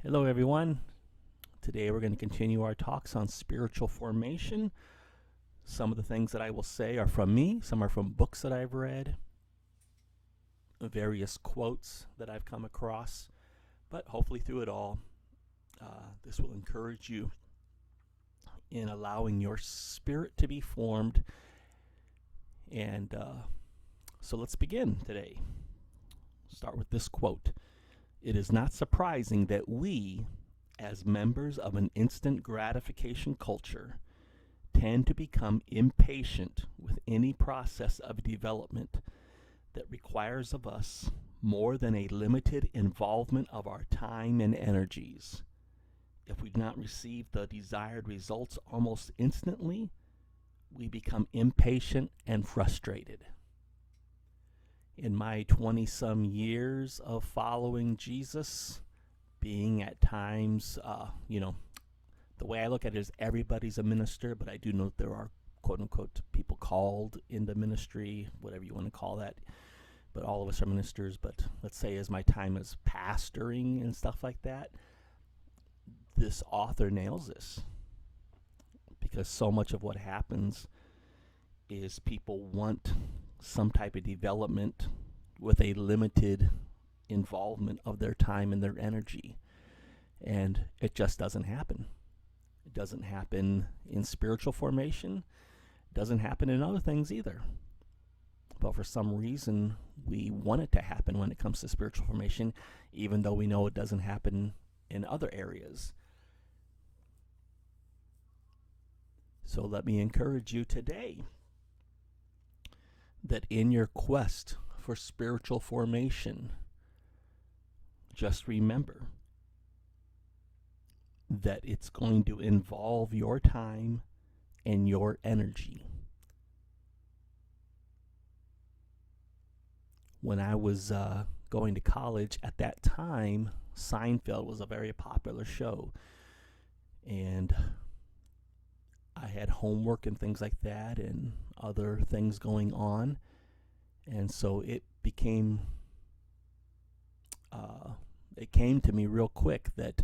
Hello, everyone. Today we're going to continue our talks on spiritual formation. Some of the things that I will say are from me, some are from books that I've read, various quotes that I've come across, but hopefully through it all, this will encourage you in allowing your spirit to be formed. And so let's begin today. Start with this quote. It is not surprising that we, as members of an instant gratification culture, tend to become impatient with any process of development that requires of us more than a limited involvement of our time and energies. If we do not receive the desired results almost instantly, we become impatient and frustrated. In my 20-some years of following Jesus, being at times, the way I look at it is everybody's a minister, but I do know that there are quote-unquote people called in the ministry, whatever you want to call that, but all of us are ministers. But let's say as my time as pastoring and stuff like that, this author nails this, because so much of what happens is people want some type of development with a limited involvement of their time and their energy. And it just doesn't happen. It doesn't happen in spiritual formation. It doesn't happen in other things either. But for some reason, we want it to happen when it comes to spiritual formation, even though we know it doesn't happen in other areas. So let me encourage you today that in your quest for spiritual formation, just remember that it's going to involve your time and your energy. When I was going to college at that time, Seinfeld was a very popular show, and I had homework and things like that and other things going on. And so it came to me real quick that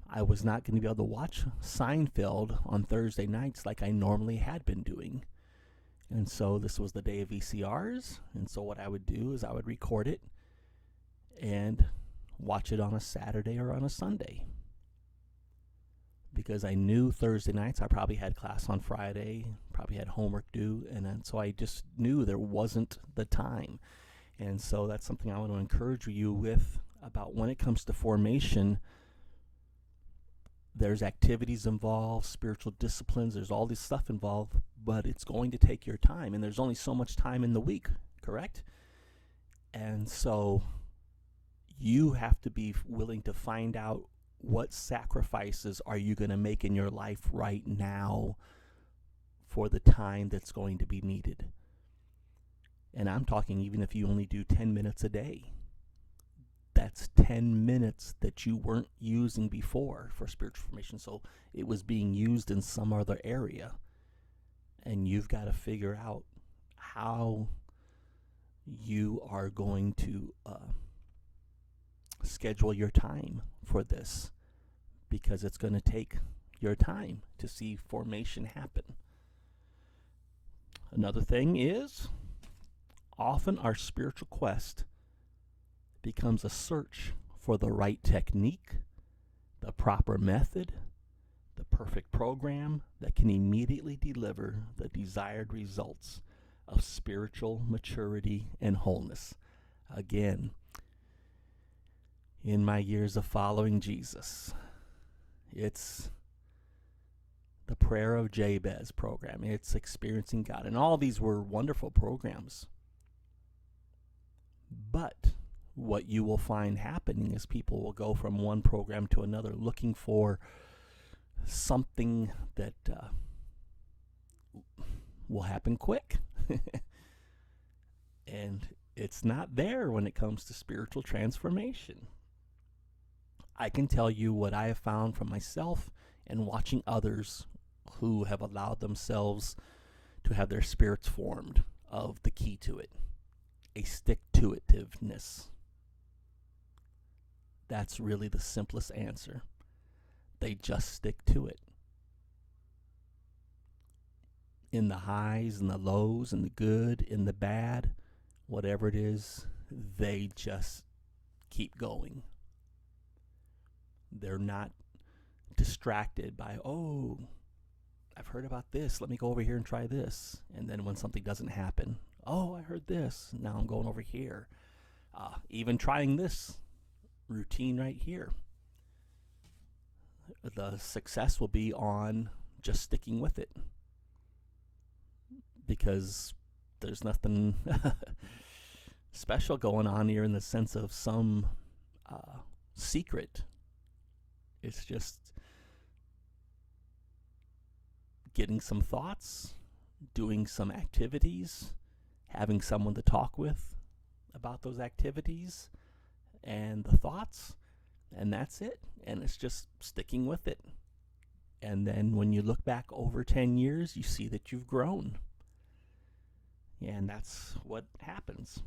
I was not going to be able to watch Seinfeld on Thursday nights like I normally had been doing. And so this was the day of VCRs. And so what I would do is I would record it and watch it on a Saturday or on a Sunday, because I knew Thursday nights I probably had class on Friday, probably had homework due, and then so I just knew there wasn't the time. And so that's something I want to encourage you with about when it comes to formation. There's activities involved, spiritual disciplines, there's all this stuff involved, but it's going to take your time, and there's only so much time in the week, correct? And so you have to be willing to find out what sacrifices are you going to make in your life right now for the time that's going to be needed. And I'm talking even if you only do 10 minutes a day. That's 10 minutes that you weren't using before for spiritual formation. So it was being used in some other area. And you've got to figure out how you are going to schedule your time for this, because it's going to take your time to see formation happen. Another thing is, often our spiritual quest becomes a search for the right technique, the proper method, the perfect program that can immediately deliver the desired results of spiritual maturity and wholeness. Again, in my years of following Jesus, it's the Prayer of Jabez program. It's Experiencing God. And all these were wonderful programs. But what you will find happening is people will go from one program to another looking for something that will happen quick. And it's not there when it comes to spiritual transformation. I can tell you what I have found from myself and watching others who have allowed themselves to have their spirits formed of the key to it, a stick-to-itiveness. That's really the simplest answer. They just stick to it. In the highs and the lows, in the good, in the bad, whatever it is, they just keep going. They're not distracted by, oh, I've heard about this. Let me go over here and try this. And then when something doesn't happen, oh, I heard this. Now I'm going over here. Even trying this routine right here. The success will be on just sticking with it. Because there's nothing special going on here in the sense of some secret. It's just getting some thoughts, doing some activities, having someone to talk with about those activities and the thoughts, and that's it. And it's just sticking with it. And then when you look back over 10 years, you see that you've grown. And that's what happens.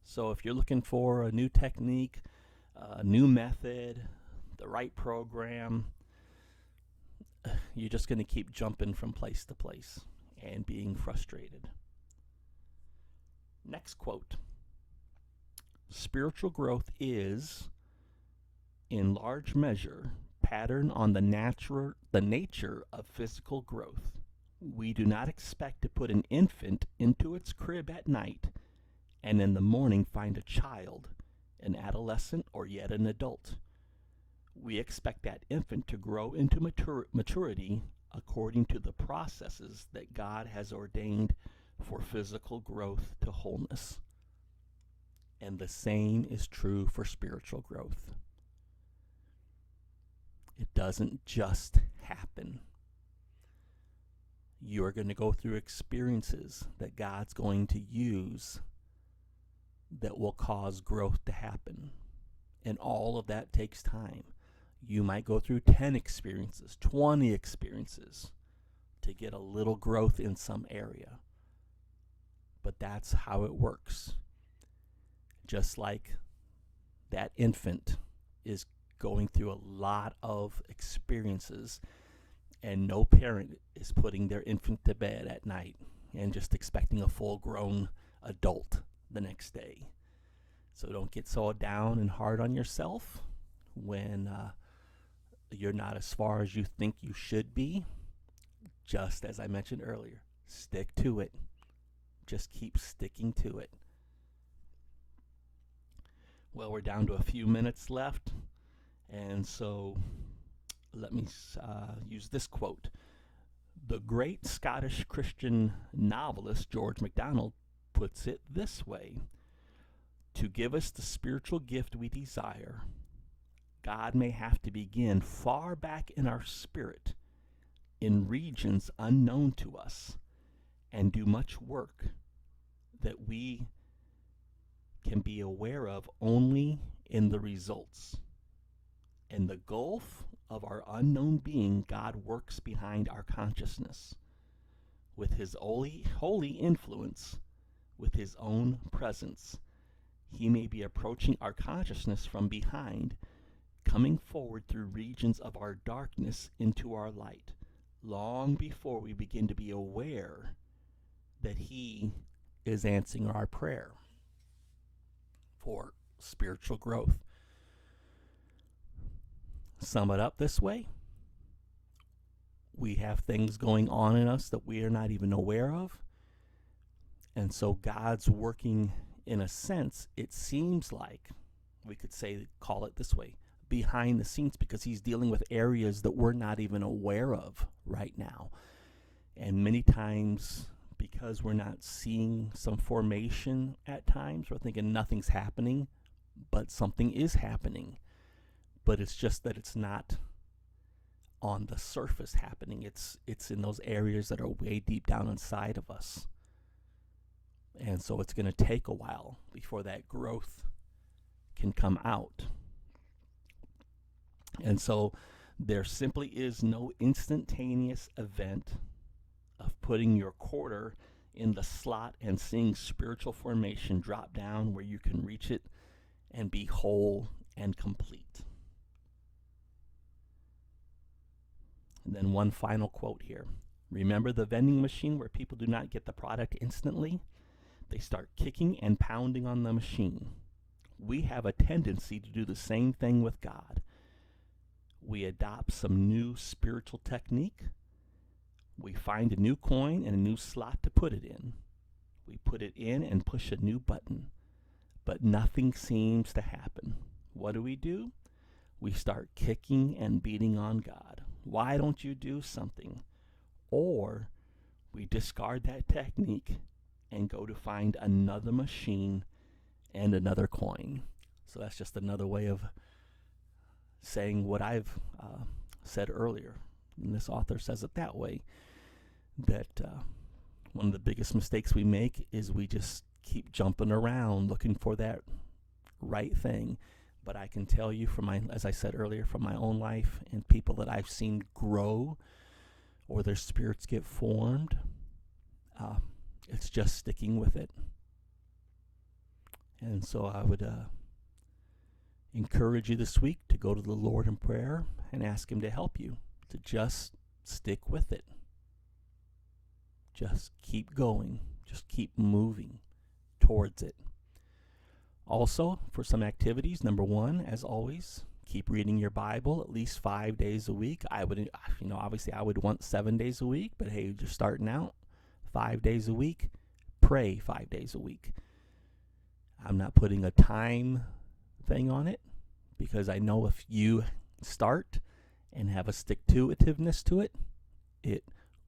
So if you're looking for a new technique, a new method, the right program, you're just going to keep jumping from place to place and being frustrated. Next quote. Spiritual growth is, in large measure, patterned on the nature of physical growth. We do not expect to put an infant into its crib at night and in the morning find a child, an adolescent, or yet an adult. We expect that infant to grow into maturity according to the processes that God has ordained for physical growth to wholeness. And the same is true for spiritual growth. It doesn't just happen. You are going to go through experiences that God's going to use that will cause growth to happen. And all of that takes time. You might go through 10 experiences, 20 experiences to get a little growth in some area. But that's how it works. Just like that infant is going through a lot of experiences, and no parent is putting their infant to bed at night and just expecting a full-grown adult the next day. So don't get so down and hard on yourself when you're not as far as you think you should be. Just as I mentioned earlier, stick to it. Just keep sticking to it. Well, we're down to a few minutes left, and so let me use this quote. The great Scottish Christian novelist George MacDonald puts it this way: to give us the spiritual gift we desire, God may have to begin far back in our spirit, in regions unknown to us, and do much work that we can be aware of only in the results. In the gulf of our unknown being, God works behind our consciousness with his holy influence, with his own presence. He may be approaching our consciousness from behind, coming forward through regions of our darkness into our light, long before we begin to be aware that he is answering our prayer for spiritual growth. Sum it up this way: we have things going on in us that we are not even aware of, and so God's working, in a sense, it seems like, we could say, call it this way, behind the scenes, because he's dealing with areas that we're not even aware of right now. And many times, because we're not seeing some formation at times, we're thinking nothing's happening, but something is happening. But it's just that it's not on the surface happening. It's in those areas that are way deep down inside of us. And so it's going to take a while before that growth can come out. And so there simply is no instantaneous event of putting your quarter in the slot and seeing spiritual formation drop down where you can reach it and be whole and complete. And then one final quote here. Remember the vending machine where people do not get the product instantly? They start kicking and pounding on the machine. We have a tendency to do the same thing with God. We adopt some new spiritual technique. We find a new coin and a new slot to put it in. We put it in and push a new button, but nothing seems to happen. What do? We start kicking and beating on God. Why don't you do something? Or we discard that technique and go to find another machine and another coin. So that's just another way of saying what I've said earlier. And this author says it that way, that one of the biggest mistakes we make is we just keep jumping around looking for that right thing. But I can tell you from as I said earlier, from my own life and people that I've seen grow or their spirits get formed, it's just sticking with it. And so I would encourage you this week to go to the Lord in prayer and ask Him to help you to just stick with it. Just keep going. Just keep moving towards it. Also, for some activities, number one, as always, keep reading your Bible at least 5 days a week. I would, obviously I would want 7 days a week, but hey, just starting out, 5 days a week. Pray 5 days a week. I'm not putting a time thing on it because I know if you start and have a stick-to-itiveness to it, it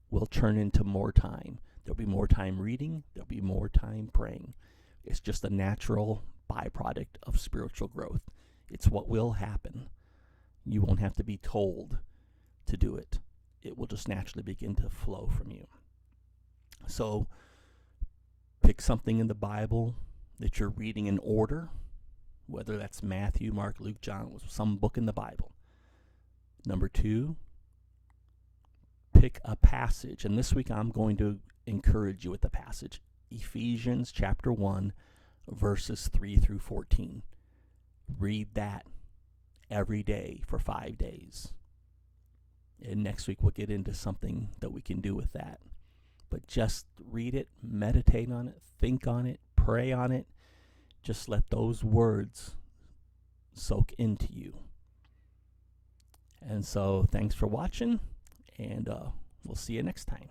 will turn into more time. There'll be more time reading. There'll be more time praying. It's just a natural byproduct of spiritual growth. It's what will happen. You won't have to be told to do it. It will just naturally begin to flow from you. So pick something in the Bible that you're reading in order, whether that's Matthew, Mark, Luke, John, some book in the Bible. Number two, pick a passage. And this week I'm going to encourage you with the passage. Ephesians chapter 1, verses 3 through 14. Read that every day for 5 days. And next week we'll get into something that we can do with that. But just read it, meditate on it, think on it, pray on it. Just let those words soak into you. And so thanks for watching, and we'll see you next time.